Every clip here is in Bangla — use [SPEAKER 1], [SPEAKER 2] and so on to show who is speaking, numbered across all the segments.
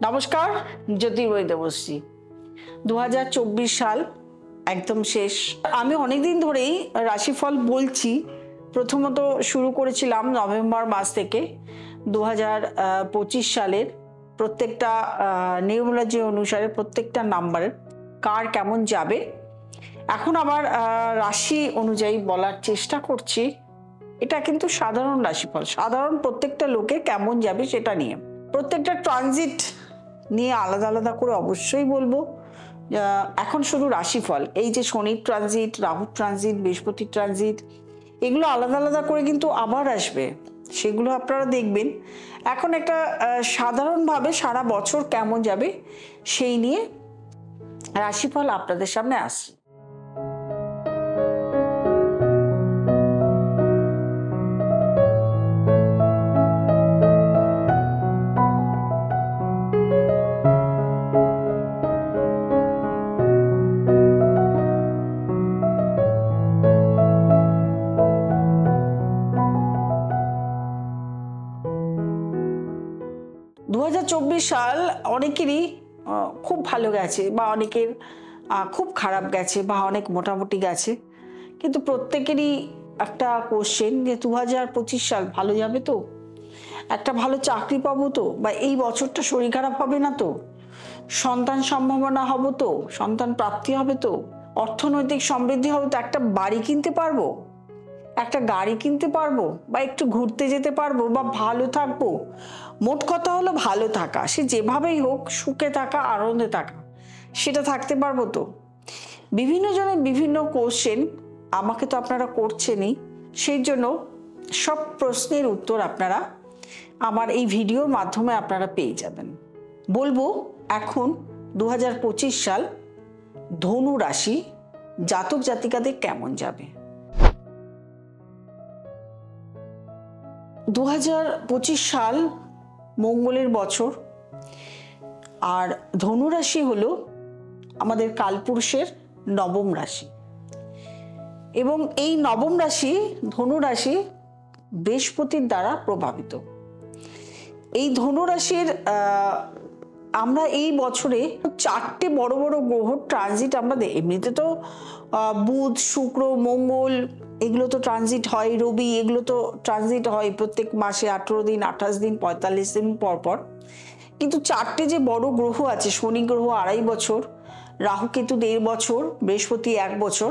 [SPEAKER 1] নমস্কার, জ্যোতির্ময়ী দেবশ্রী। 2024 সাল একদম শেষ। আমি অনেকদিন ধরেই রাশিফল বলছি। প্রথমত শুরু করেছিলাম নভেম্বর মাস থেকে 2025 সালের প্রত্যেকটা নিউমারোলজি অনুসারে প্রত্যেকটা নাম্বারের কার কেমন যাবে। এখন আবার রাশি অনুযায়ী বলার চেষ্টা করছি। এটা কিন্তু সাধারণ রাশিফল, সাধারণ প্রত্যেকটা লোকের কেমন যাবে সেটা নিয়ে। প্রত্যেকটা ট্রানজিট নিয়ে আলাদা আলাদা করে অবশ্যই বলবো। এখন শুধু রাশিফল, এই যে শনির ট্রানজিট, রাহুর ট্রানজিট, বৃহস্পতির ট্রানজিট, এগুলো আলাদা আলাদা করে কিন্তু আবার আসবে, সেগুলো আপনারা দেখবেন। এখন একটা সাধারণভাবে সারা বছর কেমন যাবে সেই নিয়ে রাশিফল আপনাদের সামনে আসছে। সাল অনেকেরই খুব ভালো গেছে, বা অনেকের খুব খারাপ গেছে, বা অনেক মোটামুটি গেছে। কিন্তু প্রত্যেকেরই একটা কোশ্চেন যে 2025 সাল ভালো যাবে তো, একটা ভালো চাকরি পাবো তো, বা এই বছরটা শরীর খারাপ হবে না তো, সন্তান সম্ভাবনা হবে তো, সন্তান প্রাপ্তি হবে তো, অর্থনৈতিক সমৃদ্ধি হবে তো, একটা বাড়ি কিনতে পারবো, একটা গাড়ি কিনতে পারবো, বা একটু ঘুরতে যেতে পারবো, বা ভালো থাকবো। মোট কথা হলো ভালো থাকা, সে যেভাবেই হোক সুখে থাকা, আনন্দে থাকা, সেটা থাকতে পারবো তো। বিভিন্ন জনের বিভিন্ন কোশ্চেন আমাকে তো আপনারা করছেনই, সেই জন্য সব প্রশ্নের উত্তর আপনারা আমার এই ভিডিওর মাধ্যমে আপনারা পেয়ে যাবেন। বলবো এখন 2025 সাল ধনু রাশি জাতক জাতিকাদের কেমন যাবে। 2025 সাল মঙ্গলের বছর, আর ধনু রাশি হলো আমাদের কালপুরুষের নবম রাশি, এবং এই নবম রাশি ধনু রাশি বৃহস্পতির দ্বারা প্রভাবিত। এই ধনু রাশির আমরা এই বছরে 4টে বড় বড় গ্রহ ট্রানজিট আমরা এমনিতে তো বুধ, শুক্র, মঙ্গল এগুলো তো ট্রানজিট হয়, রবি এগুলো তো ট্রানজিট হয় প্রত্যেক মাসে 18 দিন, 28 দিন, 45 দিন পর পর। কিন্তু 4টে যে বড় গ্রহ আছে, শনি গ্রহ 2.5 বছর, রাহু কেতু 1.5 বছর, বৃহস্পতি 1 বছর,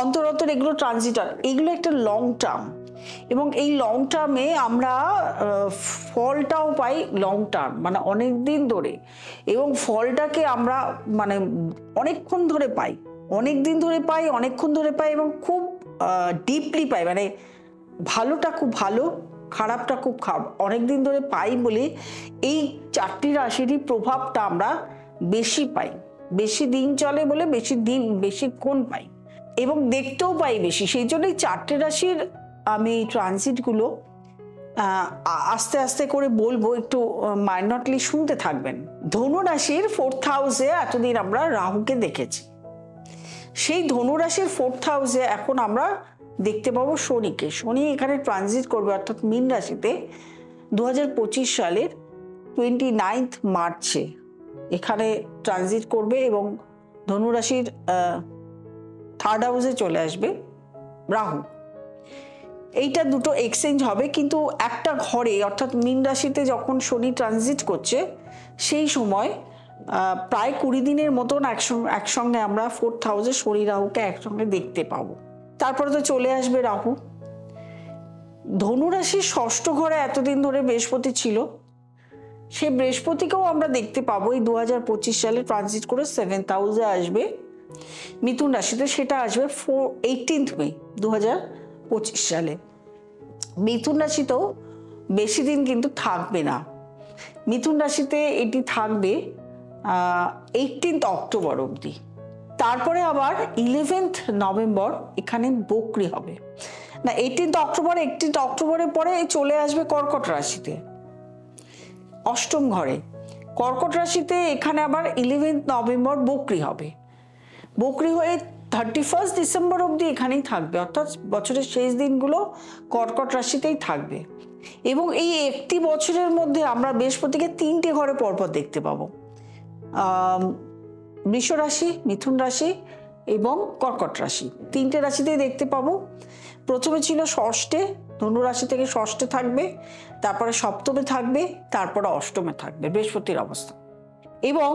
[SPEAKER 1] অন্তর এগুলো ট্রানজিট হয়। এগুলো একটা লং টার্ম, এবং এই লং টার্মে আমরা ফলটাও পাই লং টার্ম, মানে অনেক দিন ধরে, এবং ফলটাকে আমরা মানে অনেকক্ষণ ধরে পাই, অনেক দিন ধরে পাই, অনেকক্ষণ ধরে পাই, এবং খুব ডিপলি পাই। মানে ভালোটা খুব ভালো, খারাপটা খুব খারাপ, অনেক দিন ধরে পাই বলে এই 4টি রাশিরই প্রভাবটা আমরা বেশি পাই, বেশি দিন চলে বলে বেশিক্ষণ পাই, এবং দেখতেও পাই বেশি। সেই জন্যই 4টে রাশির আমি ট্রানজিটগুলো আস্তে আস্তে করে বলবো, একটু মাইনটলি শুনতে থাকবেন। ধনু রাশির 4th হাউসে এতদিন আমরা রাহুকে দেখেছি, সেই ধনু রাশির 4th হাউসে এখন আমরা দেখতে পাবো শনিকে। শনি এখানে ট্রানজিট করবে, অর্থাৎ মীন রাশিতে 2025 সালের 29 মার্চে এখানে ট্রানজিট করবে, এবং ধনু রাশির 3rd হাউসে চলে আসবে রাহু। এইটা দুটো এক্সচেঞ্জ হবে, কিন্তু একটা ঘরে, অর্থাৎ মীন রাশিতে যখন শনি ট্রানজিট করছে সেই সময় প্রায় 20 দিনের মতন একসঙ্গে আমরা 4th হাউসে শনি রাহুকে একসঙ্গে দেখতে পাবো। তারপরে তো চলে আসবে রাহু। ধনু রাশির 6ষ্ঠ ঘরে এতদিন ধরে বৃহস্পতি ছিল, সে বৃহস্পতিকেও আমরা দেখতে পাবো এই 2025 সালে ট্রানজিট করে 7th হাউসে আসবে মিথুন রাশিতে। সেটা আসবে 18th মে 2025 সালে। মিথুন রাশিতেও বেশি দিন কিন্তু থাকবে না, মিথুন রাশিতে এটি থাকবে 18th অক্টোবর অবধি। তারপরে আবার 11th নভেম্বর এখানে বক্রি হবে না, 18th অক্টোবরের পরে চলে আসবে কর্কট রাশিতে, 8ম ঘরে কর্কট রাশিতে। এখানে আবার 11th নভেম্বর বক্রি হবে, বক্রি হয়ে 31st ডিসেম্বর অবধি এখানেই থাকবে, অর্থাৎ বছরের শেষ দিনগুলো কর্কট রাশিতেই থাকবে। এবং এই একটি বছরের মধ্যে আমরা বৃহস্পতিকে 3টে ঘরে পরপর দেখতে পাবো, বৃষ রাশি, মিথুন রাশি এবং কর্কট রাশি, 3টে রাশিতেই দেখতে পাবো। প্রথমে ছিল ষষ্ঠে, ধনু রাশি থেকে ষষ্ঠে থাকবে, তারপরে সপ্তমে থাকবে, তারপরে অষ্টমে থাকবে বৃহস্পতির অবস্থা। এবং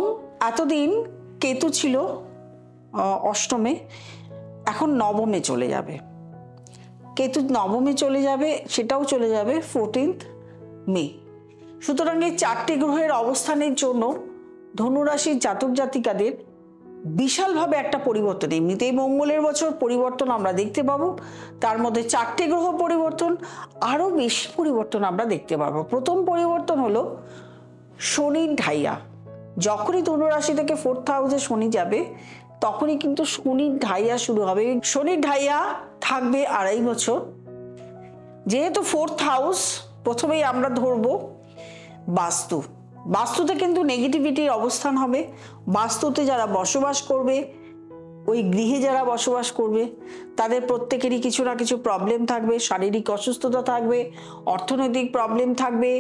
[SPEAKER 1] এতদিন কেতু ছিল অষ্টমে, এখন নবমে চলে যাবে। কেতু নবমে চলে যাবে, সেটাও চলে যাবে 14 মে। সুতরাং এই 4টে গ্রহের অবস্থানের জন্য ধনুরাশির জাতক জাতিকাদের বিশালভাবে একটা পরিবর্তন, এমনিতেই মঙ্গলের বছর পরিবর্তন আমরা দেখতে পাবো, তার মধ্যে 4টে গ্রহ পরিবর্তন, আরো বেশি পরিবর্তন আমরা দেখতে পাবো। প্রথম পরিবর্তন হলো শনির ঢাইয়া। যখনই ধনুরাশি থেকে 4th হাউসে শনি যাবে, তখনই কিন্তু শনির ঢাইয়া শুরু হবে। শনির ঢাইয়া থাকবে 2.5 বছর। যেহেতু 4th হাউস, প্রথমেই আমরা ধরবো বাস্তু। বাস্তুতে কিন্তু নেগেটিভিটির অবস্থান হবে। বাস্তুতে যারা বসবাস করবে, ওই গৃহে যারা বসবাস করবে, তাদের প্রত্যেকেরই কিছু না কিছু প্রবলেম থাকবে, শারীরিক অসুস্থতা থাকবে, অর্থনৈতিক প্রবলেম থাকবে,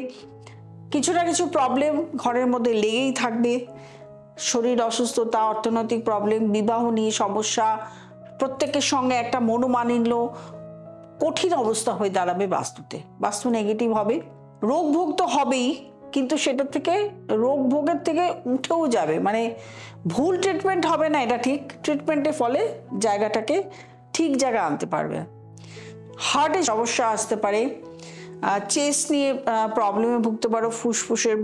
[SPEAKER 1] কিছু না কিছু প্রবলেম ঘরের মধ্যে লেগেই থাকবে। শরীর অসুস্থতা, অর্থনৈতিক প্রবলেম, বিবাহ নিয়ে সমস্যা, প্রত্যেকের সঙ্গে একটা মনোমালিন্য, কঠিন অবস্থা হয়ে দাঁড়াবে বাস্তুতে। বাস্তু নেগেটিভ হবে, রোগ ভোগ তো হবেই, কিন্তু সেটা থেকে রোগ ভোগের থেকে উঠেও যাবে, মানে ভুল ট্রিটমেন্ট হবে না, এটা ঠিক ট্রিটমেন্টের ফলে জায়গাটাকে ঠিক জায়গায় আনতে পারবে। হার্টে সমস্যা আসতে পারে, চেস্ট নিয়ে প্রবলেমে ভুগতে পারো, ফুসফুসের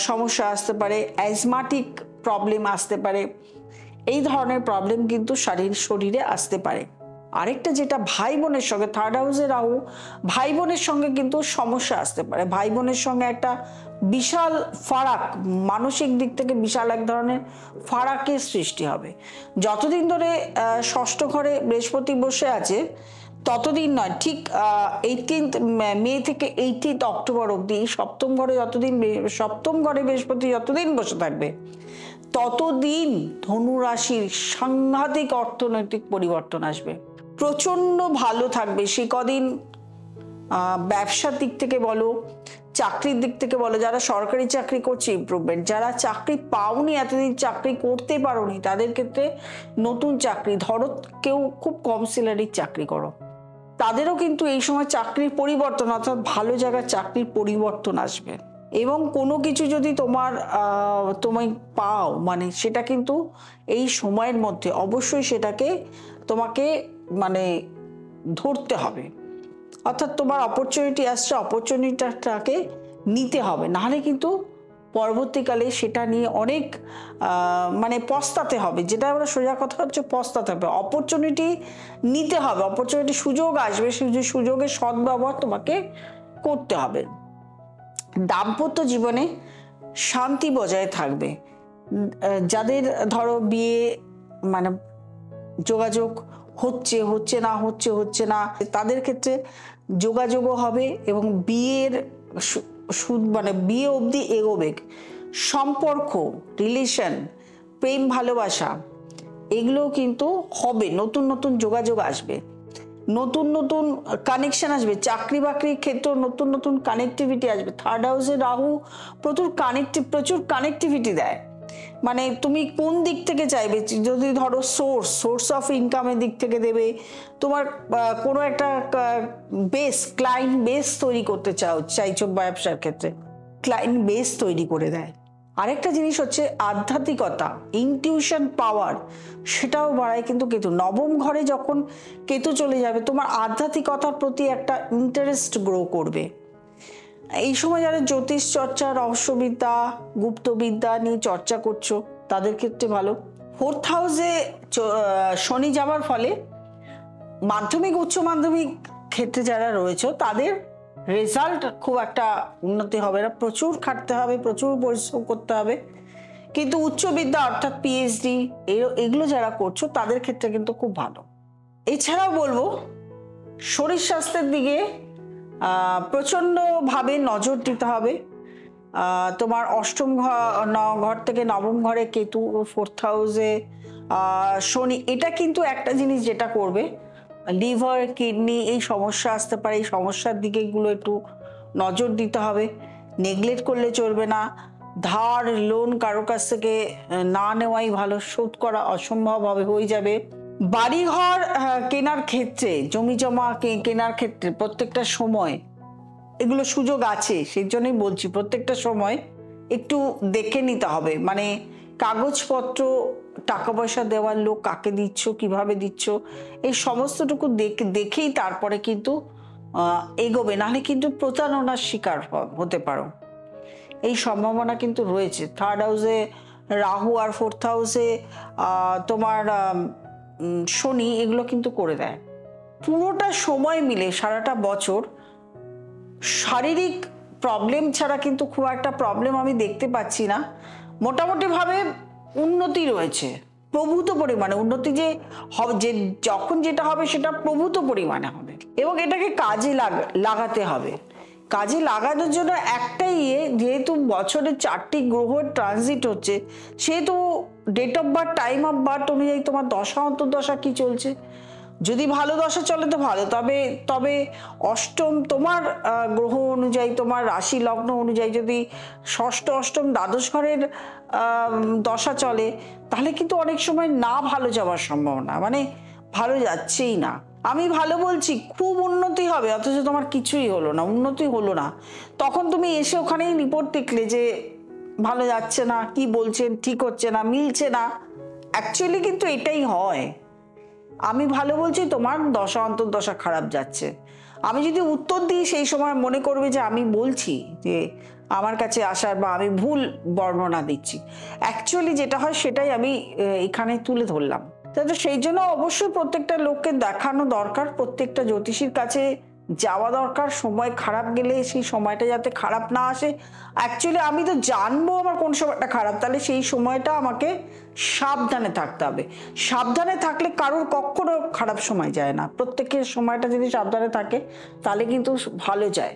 [SPEAKER 1] সমস্যা আসতে পারে, অ্যাজমাটিক প্রবলেম আসতে পারে। এই ধরনের প্রবলেম কিন্তু শরীরে আসতে পারে। আরেকটা যেটা ভাই বোনের সঙ্গে, 3rd হাউসে রাহু, ভাই বোনের সঙ্গে কিন্তু সমস্যা আসতে পারে। ভাই বোনের সঙ্গে একটা বিশাল ফারাক, মানসিক দিক থেকে বিশাল এক ধরনের ফারাকের সৃষ্টি হবে। যতদিন ধরে 6ষ্ঠ ঘরে বৃহস্পতি বসে আছে, ততদিন নয়, ঠিক 18th মে থেকে 18th অক্টোবর অব্দি সপ্তম ঘরে বৃহস্পতি যতদিন বসে থাকবে, ততদিন ধনু রাশির সাংঘাতিক অর্থনৈতিক পরিবর্তন আসবে, প্রচন্ড ভালো থাকবে সে কদিন। ব্যবসার দিক থেকে বলো, চাকরির দিক থেকে বলো, যারা সরকারি চাকরি করছে ইমপ্রুভমেন্ট, যারা চাকরি পাওনি, এতদিন চাকরি করতে পারোনি, তাদের ক্ষেত্রে নতুন চাকরি, ধরো কেউ খুব কম স্যালারির চাকরি করো, তাদেরও কিন্তু এই সময় চাকরির পরিবর্তন, অর্থাৎ ভালো জায়গায় চাকরির পরিবর্তন আসবে। এবং কোনো কিছু যদি তুমি পাও, মানে সেটা কিন্তু এই সময়ের মধ্যে অবশ্যই সেটাকে তোমাকে মানে ধরতে হবে, অর্থাৎ তোমার অপরচুনিটি আসছে, অপরচুনিটিটাকে নিতে হবে, নাহলে কিন্তু পরবর্তীকালে সেটা নিয়ে অনেক মানে পস্তাতে হবে। যেটা আমরা সোজা কথা হচ্ছে পস্তাতে হবে। অপরচুনিটি নিতে হবে, অপরচুনিটি সুযোগ আসবে, সেই সুযোগের সদ্ব্যবহার তোমাকে করতে হবে। দাম্পত্য জীবনে শান্তি বজায় থাকবে। যাদের ধরো বিয়ে মানে যোগাযোগ হচ্ছে না, তাদের ক্ষেত্রে যোগাযোগও হবে এবং বিয়ের মানে বিয়ে অবধি এগোবে। সম্পর্ক, রিলেশন, প্রেম ভালোবাসা, এগুলোও কিন্তু হবে, নতুন নতুন যোগাযোগ আসবে, নতুন নতুন কানেকশন আসবে, চাকরি বাকরির ক্ষেত্রে নতুন নতুন কানেক্টিভিটি আসবে। 3rd হাউসে রাহু প্রচুর কানেক্টিভিটি দেয়, মানে তুমি কোন দিক থেকে চাইবে, যদি ধরো সোর্স অফ ইনকামের দিক থেকে দেবে, তোমার কোনো একটা ক্লায়েন্ট বেস তৈরি করতে চাইছো ব্যবসার ক্ষেত্রে, ক্লায়েন্ট বেস তৈরি করে দেয়। আরেকটা জিনিস হচ্ছে আধ্যাত্মিকতা, ইনটিউশন পাওয়ার, সেটাও বাড়ায় কিন্তু কেতু। নবম ঘরে যখন কেতু চলে যাবে, তোমার আধ্যাত্মিকতার প্রতি একটা ইন্টারেস্ট গ্রো করবে। এই সময় যারা জ্যোতিষ চর্চা, রহস্যবিদ্যা, গুপ্তবিদ্যা নিয়ে চর্চা করছো, তাদের ক্ষেত্রে ভালো। 4th হাউসে শনি যাওয়ার ফলে মাধ্যমিক, উচ্চ মাধ্যমিক ক্ষেত্রে যারা রয়েছে, তাদের রেজাল্ট খুব একটা উন্নতি হবে না, প্রচুর খাটতে হবে, প্রচুর পরিশ্রম করতে হবে। কিন্তু উচ্চবিদ্যা অর্থাৎ PhD এগুলো যারা করছো, তাদের ক্ষেত্রে কিন্তু খুব ভালো। এছাড়াও বলবো শরীর স্বাস্থ্যের দিকে প্রচণ্ডভাবে নজর দিতে হবে। তোমার অষ্টম ঘর থেকে নবম ঘরে কেতু, 4th হাউসে শনি, এটা কিন্তু একটা জিনিস যেটা করবে, লিভার, কিডনি এই সমস্যা আসতে পারে। এই সমস্যার দিকে এগুলো একটু নজর দিতে হবে, নেগলেক্ট করলে চলবে না। ধার লোন কারোর কাছ থেকে না নেওয়াই ভালো, শোধ করা অসম্ভব হবে, হয়ে যাবে। বাড়িঘর কেনার ক্ষেত্রে, জমি জমা কেনার ক্ষেত্রে প্রত্যেকটা সময় এগুলো সুযোগ আছে, সেই জন্যই বলছি প্রত্যেকটা সময় একটু দেখে নিতে হবে। মানে কাগজপত্র, টাকা পয়সা দেওয়ার লোক কাকে দিচ্ছ, কিভাবে দিচ্ছ, এই সমস্তটুকু দেখেই তারপরে কিন্তু এগোবে, নাহলে কিন্তু প্রতারণার শিকার হতে পারো। এই সম্ভাবনা কিন্তু রয়েছে। থার্ড হাউসে রাহু আর ফোর্থ হাউসে তোমার শনি এগুলো কিন্তু করে দেয়। পুরোটা সময় মিলে সারাটা বছর শারীরিক প্রবলেম ছাড়া কিন্তু খুব একটা প্রবলেম আমি দেখতে পাচ্ছি না। মোটামুটিভাবে উন্নতি রয়েছে, প্রভূত পরিমাণে উন্নতি। যে হবে, যে যখন যেটা হবে সেটা প্রভূত পরিমাণে হবে, এবং এটাকে কাজে লাগাতে হবে। কাজে লাগানোর জন্য একটাই যেহেতু বছরে 4টি গ্রহের ট্রানজিট হচ্ছে, সেহেতু date of birth, time of birth অনুযায়ী তোমার দশা অন্তর্দশা কি চলছে। যদি ভালো দশা চলে তো ভালো, তবে অষ্টম তোমার গ্রহ অনুযায়ী, তোমার রাশি লগ্ন অনুযায়ী যদি ষষ্ঠ, অষ্টম, দ্বাদশ ঘরের দশা চলে, তাহলে কিন্তু অনেক সময় না ভালো যাওয়ার সম্ভাবনা, মানে ভালো যাচ্ছেই না। আমি ভালো বলছি, খুব উন্নতি হবে, অথচ তোমার কিছুই হলো না, উন্নতি হলো না। তখন তুমি এসে ওখানেই রিপোর্ট দেখলে যে ভালো যাচ্ছে না, কি বলছেন ঠিক হচ্ছে না, মিলছে না। অ্যাকচুয়ালি কিন্তু এটাই হয়। আমি ভালো বলছি, তোমার দশা অন্তর্দশা খারাপ যাচ্ছে। আমি যদি উত্তর দিই, সেই সময় মনে করবে যে আমি বলছি যে আমার কাছে আসার, বা আমি ভুল বর্ণনা দিচ্ছি। অ্যাকচুয়ালি যেটা হয় সেটাই আমি এখানে তুলে ধরলাম। তো সেই জন্য অবশ্যই প্রত্যেকটা লোককে দেখানো দরকার, প্রত্যেকটা জ্যোতিষীর কাছে যাওয়া দরকার। সময় খারাপ গেলে সেই সময়টা যাতে খারাপ না আসে। অ্যাকচুয়ালি আমি তো জানবো আমার কোন সময়টা খারাপ, তাহলে সেই সময়টা আমাকে সাবধানে থাকতে হবে। সাবধানে থাকলে কারোর কখনো খারাপ সময় যায় না। প্রত্যেকের সময়টা যদি সাবধানে থাকে তাহলে কিন্তু ভালো যায়।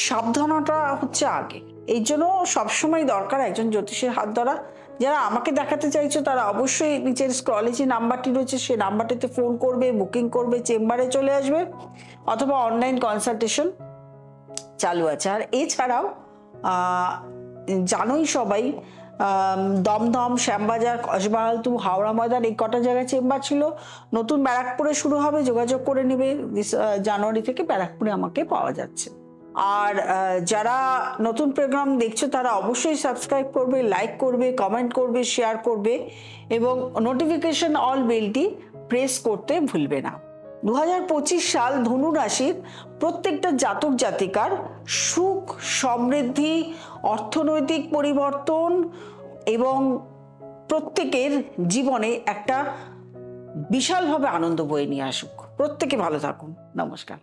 [SPEAKER 1] সাবধানতা হচ্ছে আগে। এই জন্য সবসময় দরকার একজন জ্যোতিষের হাত ধরা। যারা আমাকে দেখাতে চাইছো তারা অবশ্যই নিচের স্ক্রলে যে নাম্বারটি রয়েছে সেই নাম্বারটিতে ফোন করবে, বুকিং করবে, চেম্বারে চলে আসবে, অথবা অনলাইন কনসালটেশন চালু আছে। আর এছাড়াও জানোই সবাই, দমদম, শ্যামবাজার, কসবাহালতু, হাওড়া ময়দান, এই কটা জায়গায় চেম্বার ছিল। নতুন ব্যারাকপুরে শুরু হবে, যোগাযোগ করে নেবে। জানুয়ারি থেকে ব্যারাকপুরে আমাকে পাওয়া যাচ্ছে। আর যারা নতুন প্রোগ্রাম দেখছো তারা অবশ্যই সাবস্ক্রাইব করবে, লাইক করবে, কমেন্ট করবে, শেয়ার করবে, এবং নোটিফিকেশন অল বেলটি প্রেস করতে ভুলবে না। 2025 সাল ধনু রাশির প্রত্যেকটা জাতক জাতিকার সুখ, সমৃদ্ধি, অর্থনৈতিক পরিবর্তন এবং প্রত্যেকের জীবনে একটা বিশালভাবে আনন্দ বয়ে নিয়ে আসুক। প্রত্যেকে ভালো থাকুন। নমস্কার।